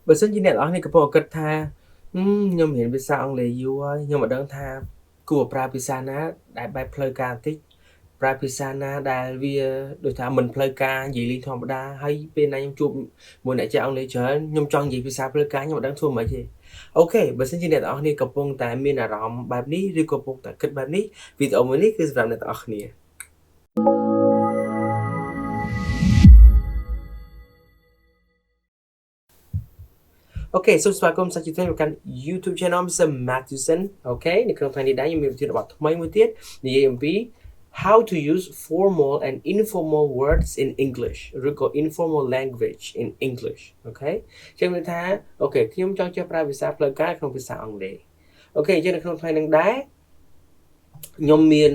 បើសិនជាអ្នកទាំងអស់នេះកំពុងគិតថាខ្ញុំរៀនភាសាអង់គ្លេសយូរហើយខ្ញុំមិនដឹងថាគួរប្រើភាសាណាដែលបែបផ្លូវការបន្តិចប្រើភាសាណាដែលវាដូចថាមិនផ្លូវការនិយាយលេងធម្មតាហើយពេលណាខ្ញុំជួបមួយអ្នកចេះអង់គ្លេសច្រើនខ្ញុំចង់និយាយភាសាផ្លូវការខ្ញុំមិនដឹងធ្វើម៉េចទេអូខេបើសិនជាអ្នកទាំងអស់នេះកំពុងតែមានអារម្មណ៍បែបនេះឬកំពុងតែគិតបែបនេះវីដេអូមួយនេះគឺសម្រាប់អ្នកទាំងអស់គ្នាអូខេសូមស្វាគមន៍សាជាថ្មីមកកាន់ YouTube Channel Mr. Matthewson អូខេនៅក្នុងថ្ងៃនេះដែរខ្ញុំមានវិធានបទថ្មីមួយទៀតនិយាយអំពី how to use formal and informal words in English ឬក៏ informal language in English អូខេចឹងមានថាអូខេខ្ញុំចង់ចេះប្រើភាសាផ្លូវការក្នុងភាសាអង់គ្លេសអូខេអញ្ចឹងនៅក្នុងថ្ងៃនេះដែរខ្ញុំមាន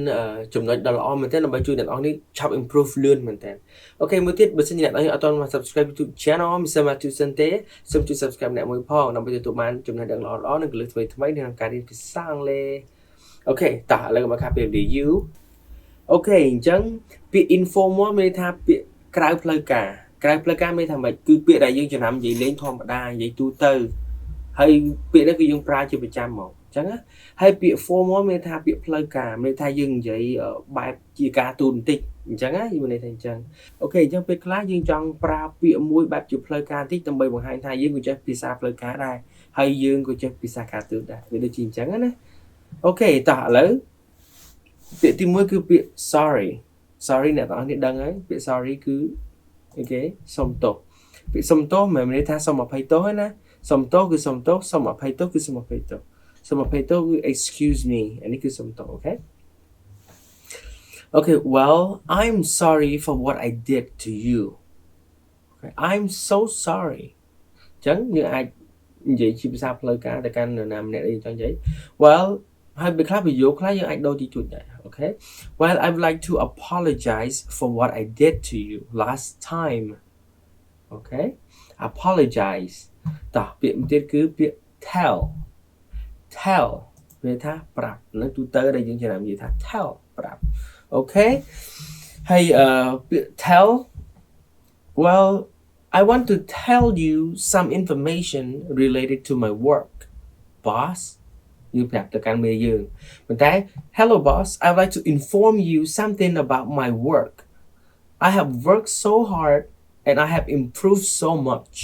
ចំណុចដ៏ល្អមែនទែនដើម្បីជួយអ្នកនរនេះឆាប់ improve លឿនមែនទែនអូខេមួយទៀតបើសិនជាអ្នកនរអត់ទាន់មក subscribe YouTube channel Mr. Matthewson ទេសូមជួយ subscribe អ្នកមួយផងដើម្បីទទួលបានចំណេះដឹងល្អៗនិងគន្លឹះថ្មីៗនៅក្នុងការរៀនភាសាអង់គ្លេសអូខេតោះឥឡូវមកខាពី review អូខេអញ្ចឹងពាក្យ informal មានន័យថាពាក្យក្រៅផ្លូវការមានថាម៉េចគឺពាក្យដែលយើងចំណាំនិយាយលេងធម្មតានិយាយទូទៅហើយពាក្យនេះគឺយើងប្រើជាប្រចាំមកអញ្ចឹងណាហើយពាក្យ formal មានថាពាក្យផ្លូវការមានថាយើងនិយាយបែបជាការទូតបន្តិចអញ្ចឹងណាយើងមានន័យថាអញ្ចឹងអូខេអញ្ចឹងពេលខ្លះយើងចង់ប្រើពាក្យមួយបែបជាផ្លូវការបន្តិចដើម្បីបង្ហាញថាយើងក៏ចេះភាសាផ្លូវការដែរហើយយើងក៏ចេះភាសាការទូតដែរវាដូចជាអញ្ចឹងណាអូខេតោះឥឡូវពាក្យទី1គឺពាក្យ sorry អ្នកទាំងអស់គ្នាដឹងហើយពាក្យ sorry គឺអូខេសុំទោសពាក្យសុំទោសមិនមែនថាសុំអភ័យទោសទេណាសុំទោសគឺសុំទោសសុំអភ័យទោសគឺសុំអភ័យទោសសុំអភ័យទោសគឺ excuse me អានេះគឺសុំទោសអូខេ Okay well I'm sorry for what I did to you okay I'm so sorry ចឹងយើងអាចនិយាយជាភាសាផ្លូវការទៅកាន់នរណាម្នាក់ដែលចង់និយាយ well ហើយពេលខ្លះប្រយោគខ្លះយើងអាចដូរទីទួចដែរអូខេ well I would like to apologize for what I did to you last time okay apologize តោះពាក្យមួយទៀតគឺពាក្យ tell វាថាប្រាប់នៅទូទៅដែលយើងចំណាំនិយាយថា tell ប្រាប់អូខេហើយពាក្យ tell well I want to tell you some information related to my work boss យើងប្រាប់ទៅកាន់មេយើងប៉ុន្តែ hello boss I would like to inform you something about my work I have worked so hard and I have improved so much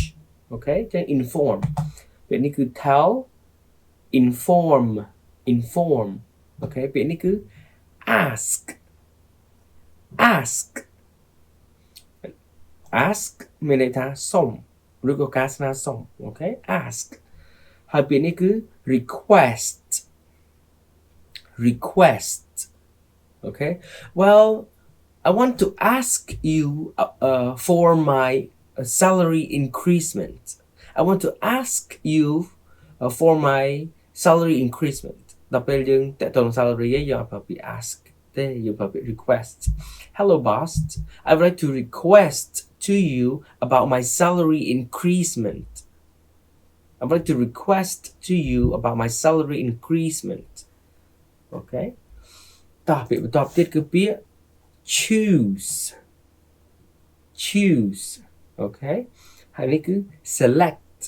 okay ចឹង inform ពាក្យនេះគឺ tell inform okay ពាក្យនេះគឺ askមានន័យថាសុំឬក៏ការស្នើសុំអូខេ ask ហើយពាក្យនេះគឺ request okay well I want to ask you for my salary increasement I want to ask you for my salary increasement ដល់ពេលយើងតទៅនឹង salary យើងអត់ប្រើពាក្យ ask ទេយើងប្រើពាក្យ request hello boss I would like to request to you about my salary increasement I would like to request to you about my salary increasement okay តោះពាក្យបន្ទាប់ទៀតគឺពាក្យ choose okay ហើយនេះគឺ select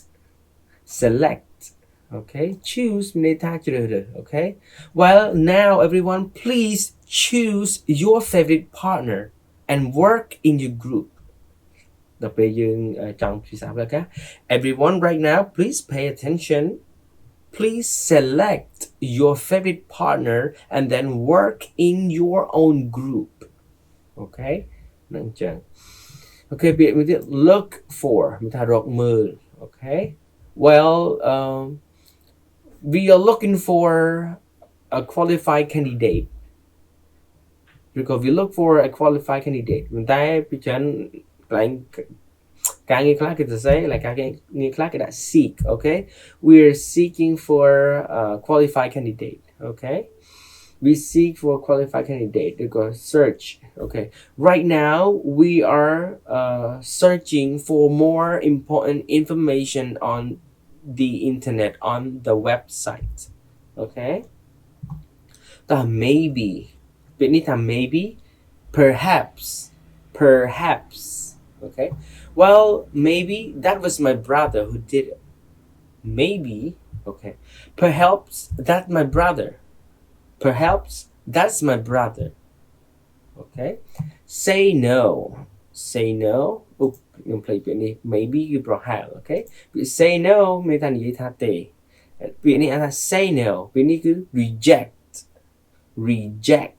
okay choose មានន័យថាជ្រើសរើស okay well now everyone please choose your favorite partner and work in your group ដល់ពេលយើងចង់ភាសាផ្លូវការ everyone right now please pay attention please select your favorite partner and then work in your own group okay នឹងចឹង okay ពាក្យមួយទៀត look for មានថារកមើល okay well we are looking for a qualified candidate because we look for a qualified candidate ប៉ុន្តែពីច្រើនកន្លែងការងារខ្លះគេសរសេរ like ការងារខ្លះគេដាក់ seek okay we're seeking for a qualified candidate okay we seek for a qualified candidate because search okay right now we are searching for more important information on the internet on the website okay maybe ពាក្យនេះថា maybe perhaps okay well maybe that was my brother who did it maybe, okay, perhaps that's my brother. Perhaps that's my brother. Okay, say no. Say no. Nhưng play chuyện này maybe you perhaps. Okay, say no mình ta nghĩ tha tệ. Chuyện này là say no. Chuyện này cứ reject. Reject.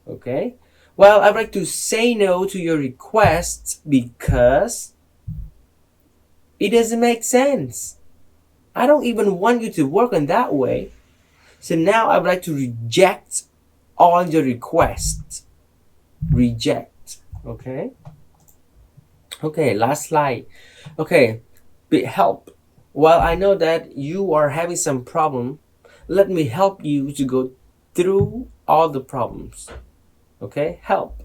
Okay. Well, I'd like to say no to your request because it doesn't make sense. I don't even want you to work in that way. So now I would like to reject all your requests. Reject. Okay. Okay, last slide. Okay, help. Well, I know that you are having some problem. Let me help you to go through all the problems. Okay, help.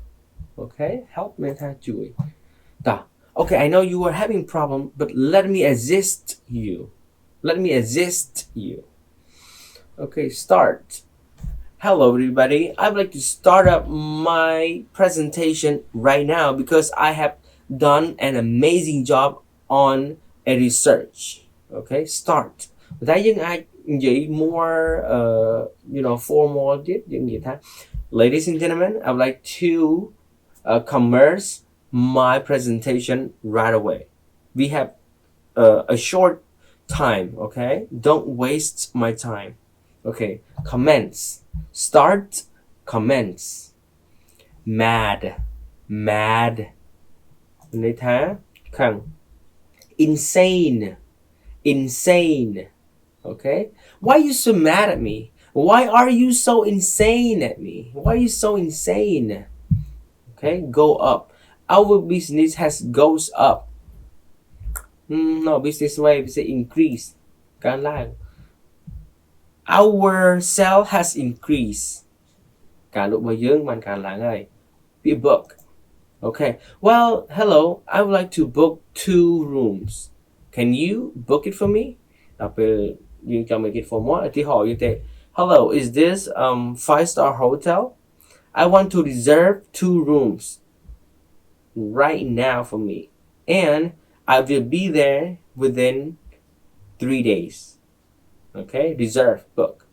Okay, help me thaជួយតោះ Okay, I know you are having problem, but let me assist you. Let me assist you. Okay, start. Hello everybody. I would like to start up my presentation right now because I have done an amazing job on a research. Okay, start. Tại nhưng ai vậy more formal tiếp những gì ta. Ladies and gentlemen, I would like to commence my presentation right away. We have a short time, okay? Don't waste my time. Okay, commence. Start, commence. Mad, mad. Này thá, khẳng. Insane, insane. Okay? Why are you so mad at me? Why are you so insane at me? Why are you so insane? Okay, go up. Our business has goes up. No, business way, we say increase. Càng lang. Our sale has increased. Càng lúc mà dương man càng lang ơi. Be book. Okay. Well, hello. I would like to book 2 rooms. Can you book it for me? You can make it for more. Hello, is this 5-star hotel? I want to reserve 2 rooms right now for me. And I will be there within 3 days. Okay, reserve book.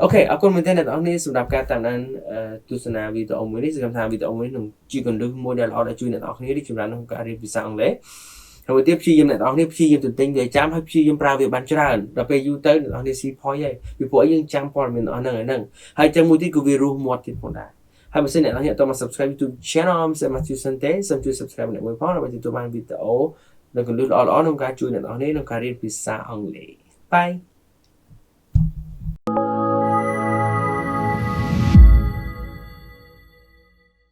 Okay, អរគុណមែនទែនអ្នកនរគ្នាសម្រាប់ការតាមដានទស្សនាវីដេអូមួយនេះសង្ឃឹមថាវីដេអូមួយនេះនឹងជាគន្លឹះមួយដែលល្អដែលជួយអ្នកនរគ្នារីកចម្រើនក្នុងការរៀនភាសាអង់គ្លេសហើយទៀតព្យាយាមអ្នកនរគ្នាព្យាយាមទន្ទិញវាចាំហើយព្យាយាមប្រើវាបានច្រើនដល់ពេលយូរទៅអ្នកនរគ្នាស៊ីផុយហើយពីព្រោះយើងចាំព័ត៌មានអស់ហ្នឹងហើយចឹងមួយទៀតគឺវារស់មាត់ទៀតផងដែរហើយបើសិនអ្នកនរគ្នាអត់តមក subscribe YouTube channel ខ្ញុំMatthew សិនទេសូមជួយ subscribe ម្នាក់មួយផងដើម្បីទទួលបានវីដេអូនិងគន្លឹះល្អៗក្នុងការជួយអ្នកនរគ្នាក្នុងការរៀនភាសាអង់គ្លេស Bye